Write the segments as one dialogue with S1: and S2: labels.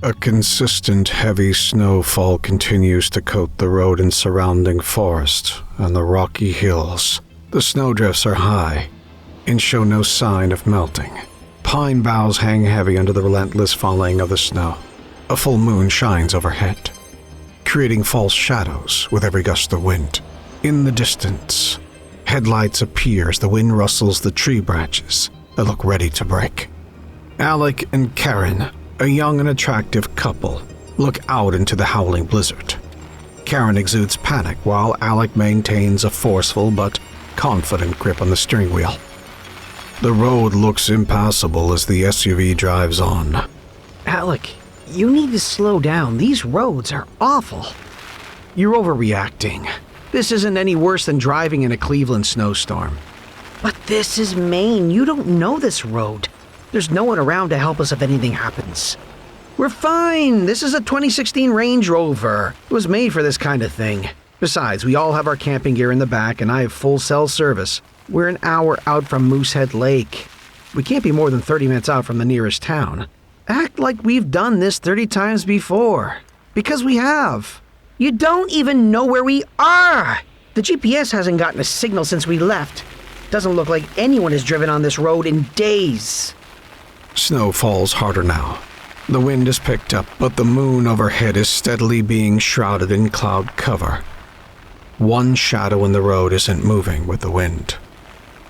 S1: A consistent heavy snowfall continues to coat the road and surrounding forest and the rocky hills. The snowdrifts are high and show no sign of melting. Pine boughs hang heavy under the relentless falling of the snow. A full moon shines overhead, creating false shadows with every gust of wind. In the distance, headlights appear as the wind rustles the tree branches that look ready to break. Alec and Karen, a young and attractive couple, look out into the howling blizzard. Karen exudes panic while Alec maintains a forceful but confident grip on the steering wheel. The road looks impassable as the SUV drives on.
S2: Alec, you need to slow down. These roads are awful. You're overreacting. This isn't any worse than driving in a Cleveland snowstorm. But this is Maine. You don't know this road. There's no one around to help us if anything happens. We're fine. This is a 2016 Range Rover. It was made for this kind of thing. Besides, we all have our camping gear in the back and I have full cell service. We're an hour out from Moosehead Lake. We can't be more than 30 minutes out from the nearest town. Act like we've done this 30 times before. Because we have. You don't even know where we are. The GPS hasn't gotten a signal since we left. Doesn't look like anyone has driven on this road in days.
S1: Snow falls harder now. The wind is picked up, but the moon overhead is steadily being shrouded in cloud cover. One shadow in the road isn't moving with the wind.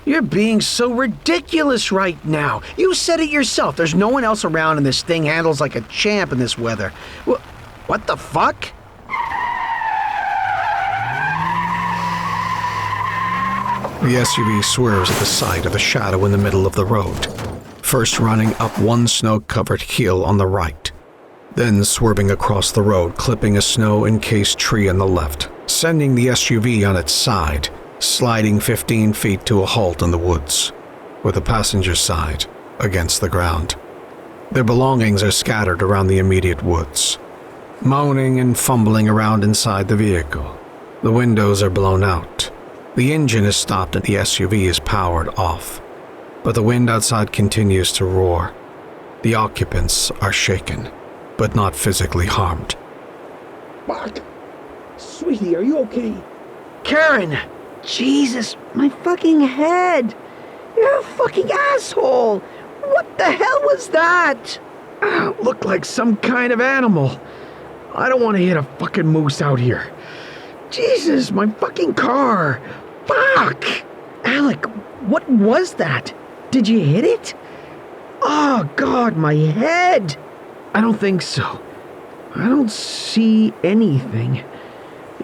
S2: You're being so ridiculous right now. You said it yourself. There's no one else around and this thing handles like a champ in this weather. What the fuck?
S1: The SUV swerves at the sight of the shadow in the middle of the road, first running up one snow-covered hill on the right, then swerving across the road, clipping a snow-encased tree on the left, sending the SUV on its side, sliding 15 feet to a halt in the woods, with the passenger side against the ground. Their belongings are scattered around the immediate woods, moaning and fumbling around inside the vehicle. The windows are blown out. The engine is stopped and the SUV is powered off, but the wind outside continues to roar. The occupants are shaken, but not physically harmed.
S3: Fuck! Sweetie, are you okay?
S2: Karen! Jesus, my fucking head! You're a fucking asshole! What the hell was that? Looked like some kind of animal. I don't want to hit a fucking moose out here. Jesus, my fucking car! Fuck! Alec, what was that? Did you hit it? Oh, God, my head! I don't think so. I don't see anything.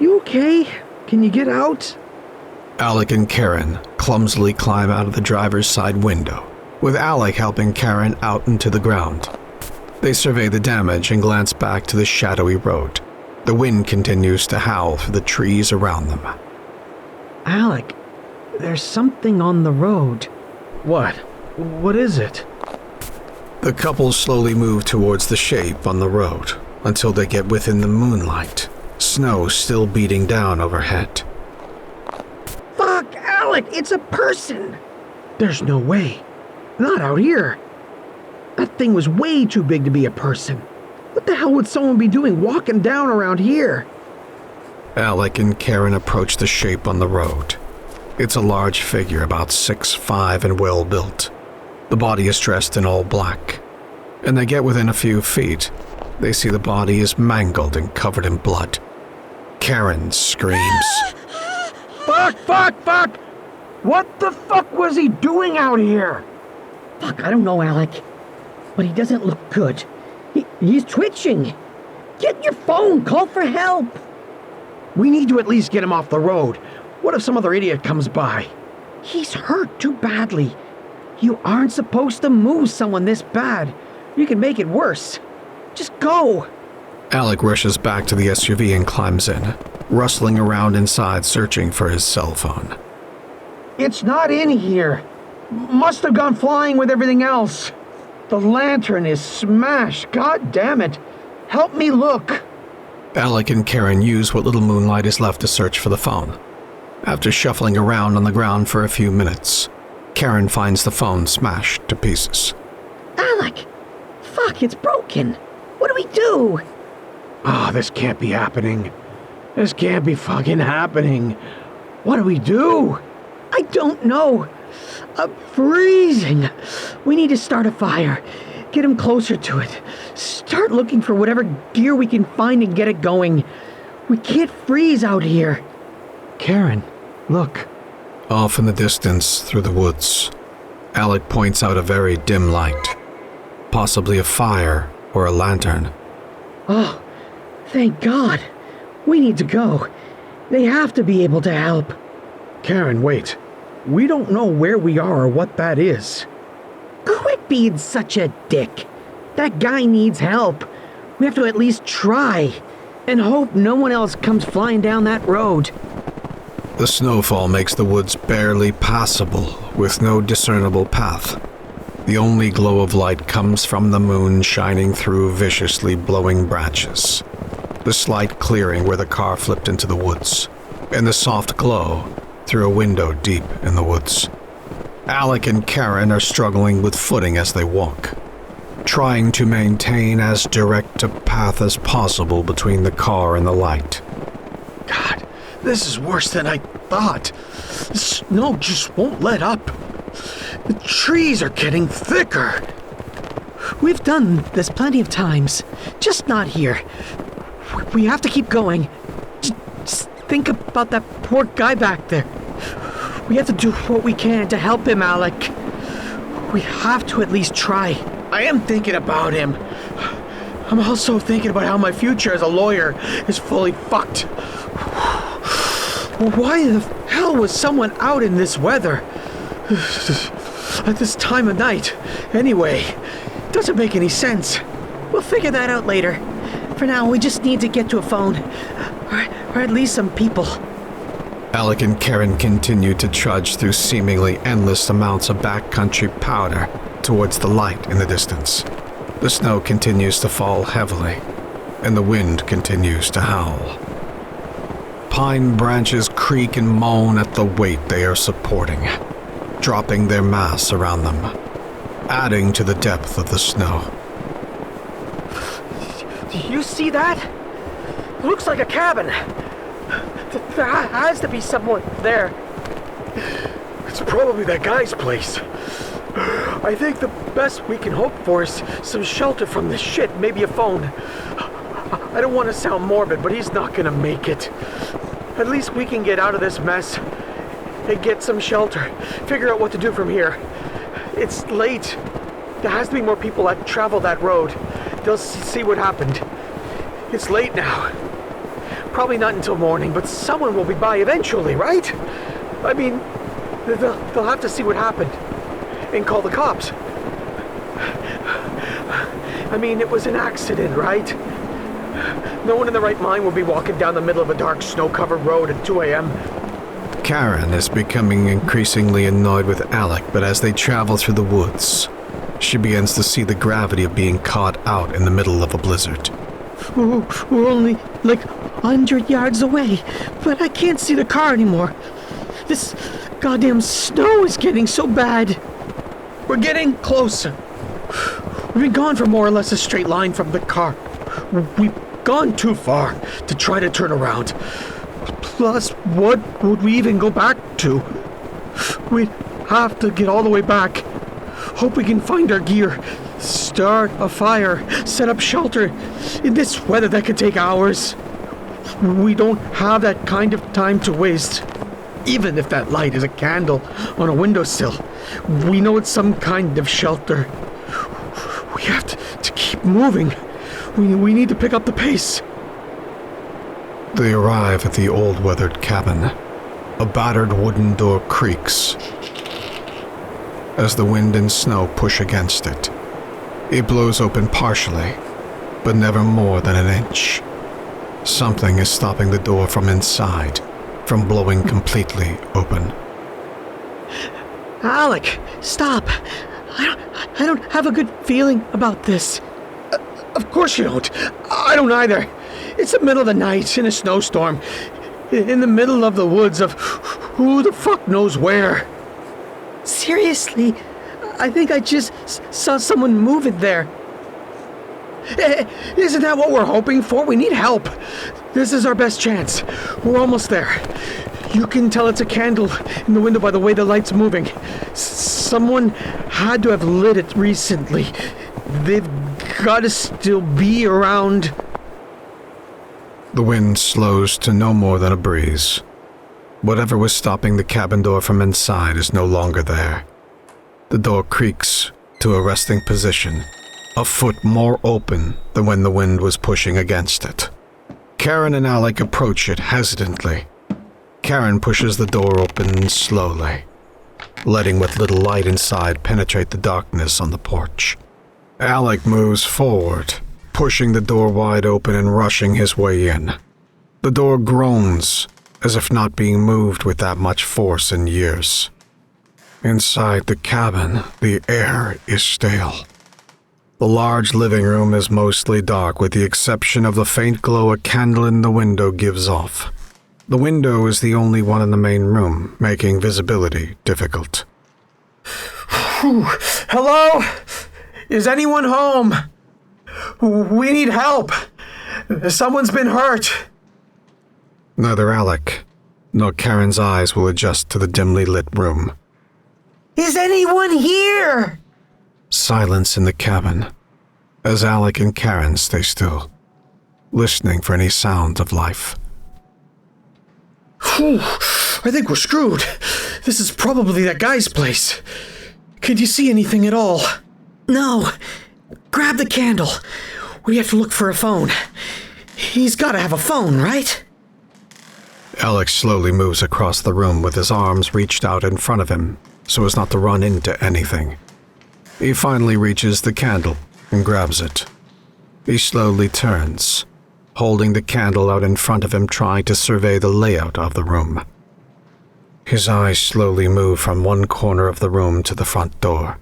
S2: You okay? Can you get out?
S1: Alec and Karen clumsily climb out of the driver's side window, with Alec helping Karen out into the ground. They survey the damage and glance back to the shadowy road. The wind continues to howl through the trees around them.
S2: Alec, there's something on the road. What? What is it?
S1: The couple slowly move towards the shape on the road until they get within the moonlight, snow still beating down overhead.
S2: Fuck, Alec, it's a person! There's no way. Not out here. That thing was way too big to be a person. What the hell would someone be doing walking down around here?
S1: Alec and Karen approach the shape on the road. It's a large figure, about 6'5" and well-built. The body is dressed in all black. And they get within a few feet. They see the body is mangled and covered in blood. Karen screams.
S2: Fuck, fuck, fuck! What the fuck was he doing out here?
S4: Fuck, I don't know, Alec. But he doesn't look good. He's twitching. Get your phone, call for help.
S2: We need to at least get him off the road. What if some other idiot comes by? He's hurt too badly. You aren't supposed to move someone this bad. You can make it worse. Just go.
S1: Alec rushes back to the SUV and climbs in, rustling around inside searching for his cell phone.
S2: It's not in here. Must have gone flying with everything else. The lantern is smashed. God damn it. Help me look.
S1: Alec and Karen use what little moonlight is left to search for the phone. After shuffling around on the ground for a few minutes, Karen finds the phone smashed to pieces.
S4: Alec! Fuck, it's broken. What do we do?
S2: Oh, this can't be happening. This can't be fucking happening. What do we do?
S4: I don't know. I'm freezing. We need to start a fire. Get him closer to it. Start looking for whatever gear we can find and get it going. We can't freeze out here.
S2: Karen, look.
S1: Off in the distance, through the woods, Alec points out a very dim light. Possibly a fire or a lantern.
S4: Oh, thank God. We need to go. They have to be able to help.
S2: Karen, wait. We don't know where we are or what that is.
S4: Quit being such a dick. That guy needs help. We have to at least try. And hope no one else comes flying down that road.
S1: The snowfall makes the woods barely passable, with no discernible path. The only glow of light comes from the moon shining through viciously blowing branches. The slight clearing where the car flipped into the woods, and the soft glow through a window deep in the woods. Alec and Karen are struggling with footing as they walk, trying to maintain as direct a path as possible between the car and the light.
S2: God, this is worse than I thought. The snow just won't let up. The trees are getting thicker.
S4: We've done this plenty of times, just not here. We have to keep going. Just think about that poor guy back there. We have to do what we can to help him, Alec. We have to at least try.
S2: I am thinking about him. I'm also thinking about how my future as a lawyer is fully fucked. Why the hell was someone out in this weather? At this time of night? Anyway, doesn't make any sense.
S4: We'll figure that out later. For now, we just need to get to a phone. Or at least some people.
S1: Alec and Karen continue to trudge through seemingly endless amounts of backcountry powder towards the light in the distance. The snow continues to fall heavily, and the wind continues to howl. Pine branches creak and moan at the weight they are supporting, dropping their mass around them, adding to the depth of the snow.
S4: Do you see that? Looks like a cabin. There has to be someone there.
S2: It's probably that guy's place. I think the best we can hope for is some shelter from this shit, maybe a phone. I don't want to sound morbid, but he's not gonna make it. At least we can get out of this mess and get some shelter. Figure out what to do from here. It's late. There has to be more people that travel that road. They'll see what happened. It's late now. Probably not until morning, but someone will be by eventually, right? I mean, they'll have to see what happened and call the cops. I mean, it was an accident, right? No one in their right mind will be walking down the middle of a dark, snow-covered road at 2 a.m.
S1: Karen is becoming increasingly annoyed with Alec, but as they travel through the woods, she begins to see the gravity of being caught out in the middle of a blizzard.
S4: We're only like 100 yards away, but I can't see the car anymore. This goddamn snow is getting so bad.
S2: We're getting closer. We've been gone for more or less a straight line from the car. We've gone too far to try to turn around. Plus, what would we even go back to? We'd have to get all the way back. Hope we can find our gear. Start a fire. Set up shelter. In this weather, that could take hours. We don't have that kind of time to waste. Even if that light is a candle on a windowsill, we know it's some kind of shelter. We have to keep moving. We need to pick up the pace.
S1: They arrive at the old weathered cabin. A battered wooden door creaks as the wind and snow push against it. It blows open partially, but never more than an inch. Something is stopping the door from inside, from blowing completely open.
S4: Alec, stop. I don't have a good feeling about this.
S2: Of course you don't. I don't either. It's the middle of the night in a snowstorm. In the middle of the woods of who the fuck knows where.
S4: Seriously, I think I just saw someone moving there. Isn't that what we're hoping for? We need help. This is our best chance. We're almost there. You can tell it's a candle in the window by the way the light's moving. Someone had to have lit it recently. They've got to still be around.
S1: The wind slows to no more than a breeze. Whatever was stopping the cabin door from inside is no longer there. The door creaks to a resting position, a foot more open than when the wind was pushing against it. Karen and Alec approach it hesitantly. Karen pushes the door open slowly, letting what little light inside penetrate the darkness on the porch. Alec moves forward, pushing the door wide open and rushing his way in. The door groans, as if not being moved with that much force in years. Inside the cabin, the air is stale. The large living room is mostly dark with the exception of the faint glow a candle in the window gives off. The window is the only one in the main room, making visibility difficult.
S4: Hello? Is anyone home? We need help. Someone's been hurt.
S1: Neither Alec nor Karen's eyes will adjust to the dimly lit room.
S4: Is anyone here?
S1: Silence in the cabin, as Alec and Karen stay still, listening for any sound of life.
S4: Whew, I think we're screwed. This is probably that guy's place. Can you see anything at all? No. Grab the candle. We have to look for a phone. He's got to have a phone, right?
S1: Alec slowly moves across the room with his arms reached out in front of him so as not to run into anything. He finally reaches the candle and grabs it. He slowly turns, holding the candle out in front of him, trying to survey the layout of the room. His eyes slowly move from one corner of the room to the front door,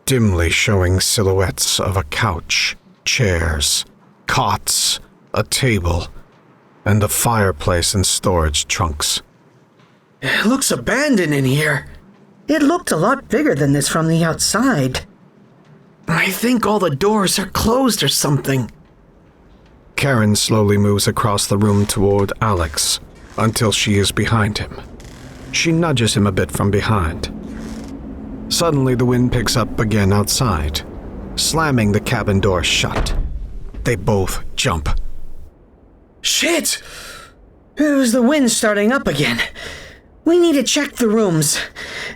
S1: dimly showing silhouettes of a couch, chairs, cots, a table, and a fireplace and storage trunks.
S4: It looks abandoned in here. It looked a lot bigger than this from the outside. I think all the doors are closed or something.
S1: Karen slowly moves across the room toward Alex until she is behind him. She nudges him a bit from behind. Suddenly, the wind picks up again outside, slamming the cabin door shut. They both jump.
S4: Shit! It was the wind starting up again. We need to check the rooms.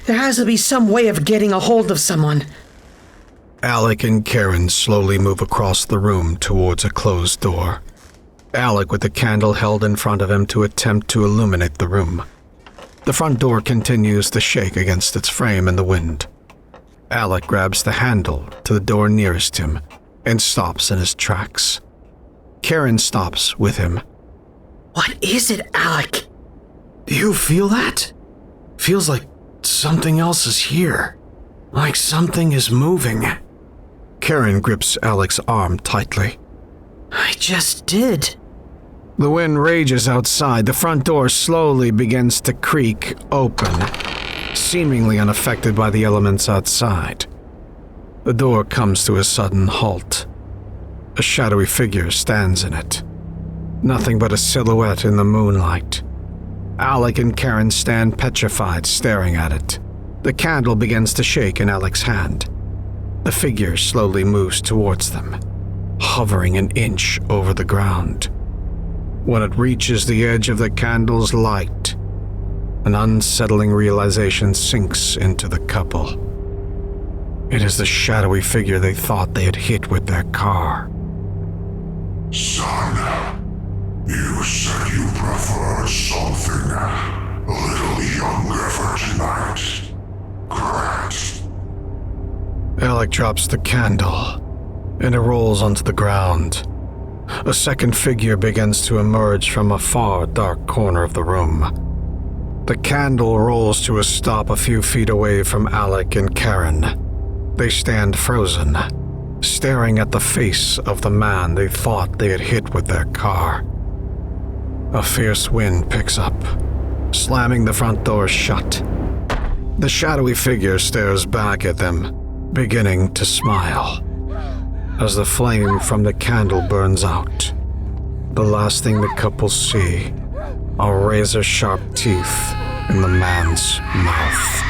S4: There has to be some way of getting a hold of someone.
S1: Alec and Karen slowly move across the room towards a closed door. Alec with the candle held in front of him to attempt to illuminate the room. The front door continues to shake against its frame in the wind. Alec grabs the handle to the door nearest him and stops in his tracks. Karen stops with him.
S4: What is it, Alec?
S2: Do you feel that? Feels like something else is here. Like something is moving.
S1: Karen grips Alec's arm tightly.
S4: I just did.
S1: The wind rages outside. The front door slowly begins to creak open, seemingly unaffected by the elements outside. The door comes to a sudden halt. A shadowy figure stands in it. Nothing but a silhouette in the moonlight. Alec and Karen stand petrified, staring at it. The candle begins to shake in Alec's hand. The figure slowly moves towards them, hovering an inch over the ground. When it reaches the edge of the candle's light, an unsettling realization sinks into the couple. It is the shadowy figure they thought they had hit with their car.
S5: Son, you said you preferred something a little younger for tonight, correct?
S1: Alec drops the candle, and it rolls onto the ground. A second figure begins to emerge from a far, dark corner of the room. The candle rolls to a stop a few feet away from Alec and Karen. They stand frozen, staring at the face of the man they thought they had hit with their car. A fierce wind picks up, slamming the front door shut. The shadowy figure stares back at them, beginning to smile. as the flame from the candle burns out. The last thing the couple see are razor-sharp teeth in the man's mouth.